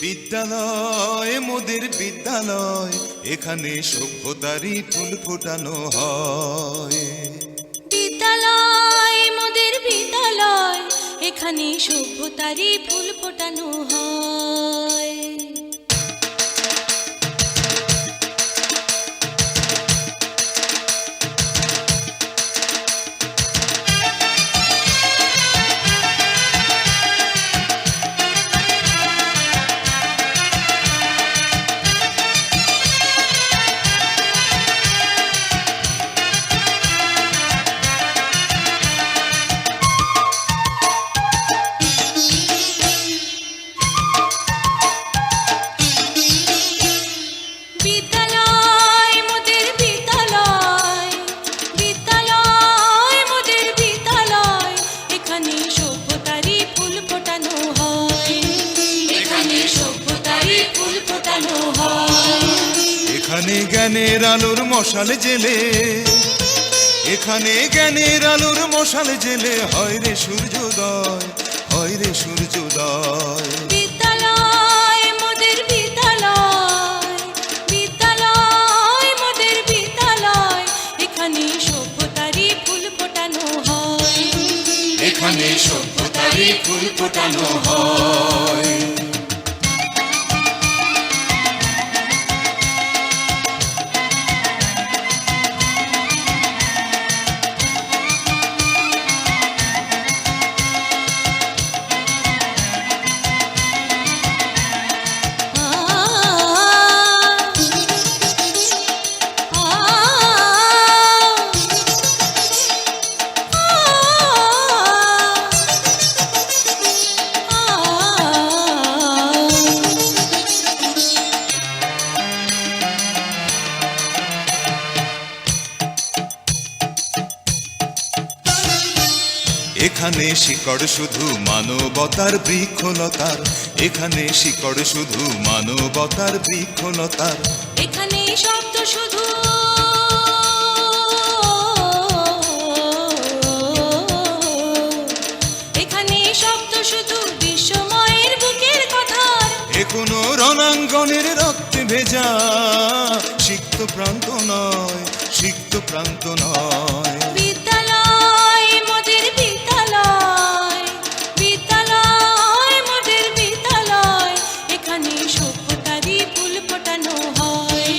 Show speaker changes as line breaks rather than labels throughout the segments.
বিদ্যালয় মোদের বিদ্যালয়, এখানে সভ্যতারই ফুল ফোটানো হয়।
বিদ্যালয় মোদের বিদ্যালয়, এখানে সভ্যতারই ফুল ফোটানো হয়।
এখানে জ্ঞানের আলোর মশাল জেলে, এখানে জ্ঞানের আলোর মশাল জেলে হয় রে সূর্যোদয়, হয় রে সূর্যোদয়।
বিদ্যালয় মোদের বিদ্যালয়, বিদ্যালয় মোদের বিদ্যালয়, এখানে সভ্যতারই ফুল ফোটানো হয়।
এখানে সভ্যতারই ফুল ফোটানো হয়। এখানে শিকড় শুধু মানবতার বৃক্ষলতার, এখানে শিকড় শুধু মানবতার বৃক্ষলতার।
এখানে শব্দ শুধু এখানে শব্দ শুধু বিশ্বময়ের বুকের কথার।
এ কোনো রণাঙ্গনের রক্তে ভেজা সিক্ত প্রান্ত নয়, সিক্ত প্রান্ত নয়।
বিদ্যালয় মোদের বিদ্যালয়, বিদ্যালয় মোদের বিদ্যালয়, এখানে সভ্যতারই ফুল ফোটানো হয়।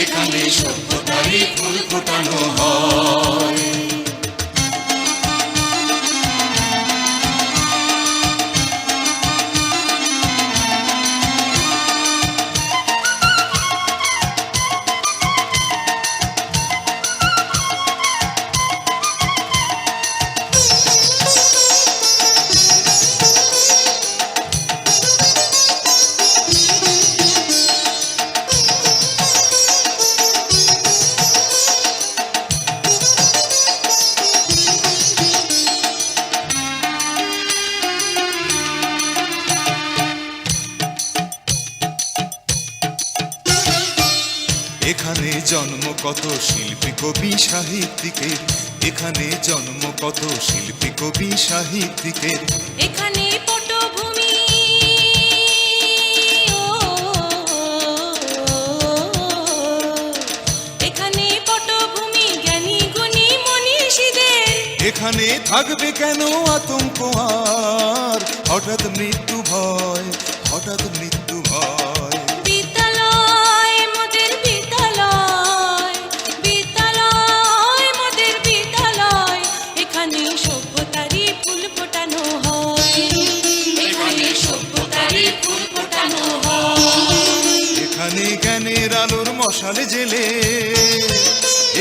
এখানে সভ্যতারই ফুল ফোটানো হয়। এখানে জন্ম কত শিল্পী কবি সাহিত্যিকের, এখানে জন্ম কত শিল্পী কবি সাহিত্যিকের।
এখানে পটভূমি এখানে পটভূমি জ্ঞানী গুণী মনীষীদের।
এখানে থাকবে কেন আতঙ্ক আর হঠাৎ মৃত্যু ভয়, হঠাৎ মৃত্যু ভয়।
বিদ্যালয় মোদের বিদ্যালয়, বিদ্যালয় মোদের বিদ্যালয়, এখানে সভ্যতারই ফুল ফোটানো হয়। এখানে সভ্যতারই ফুল ফোটানো হয়।
এখানে জ্ঞানের আলোর মশাল জেলে,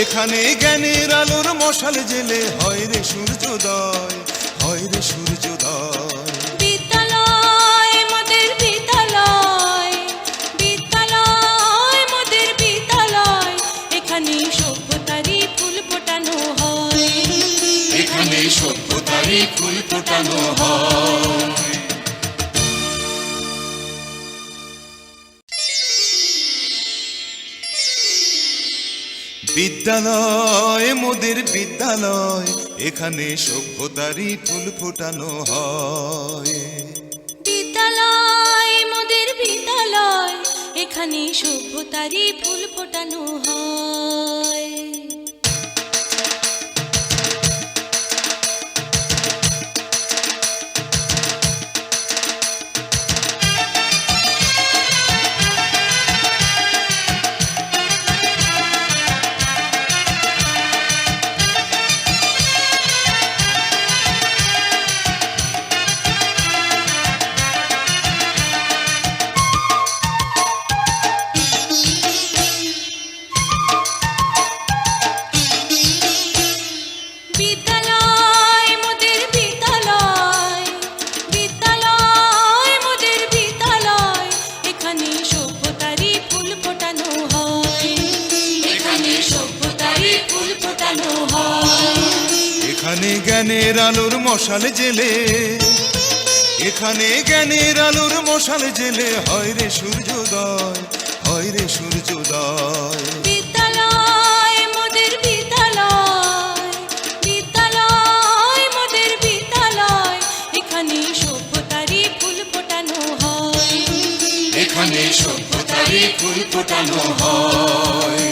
এখানে জ্ঞানের আলোর মশাল জেলে হয় রে সূর্যোদয়, হয় রে সূর্যোদয়।
বিদ্যালয় মোদের বিদ্যালয়, বিদ্যালয় মোদের বিদ্যালয়, এখানে সভ্যতারই ফুল ফোটানো হয়।
এখানে সভ্যতারই ফুল ফোটানো হয়। বিদ্যালয় মোদের বিদ্যালয়, এখানে সভ্যতারই ফুল ফোটানো হয়।
বিদ্যালয় মোদের বিদ্যালয়, এখানে সভ্যতারই ফুল ফোটানো হয়। বিদ্যালয় মোদের বিদ্যালয়, বিদ্যালয় মোদের বিদ্যালয়, এখানে সভ্যতারই ফুল ফোটানো হয়, এখানে সভ্যতারই ফুল ফোটানো হয়।
এখানে জ্ঞানের আলোর মশাল জেলে, এখানে জ্ঞানের আলোর মশাল জেলে হয় রে সূর্যোদয়, হয় রে সূর্যোদয়।
বিদ্যালয় মোদের বিদ্যালয়, বিদ্যালয় মোদের বিদ্যালয়, এখানে সভ্যতারই ফুল ফোটানো হয়,
এখানে সভ্যতারই ফুল ফোটানো হয়।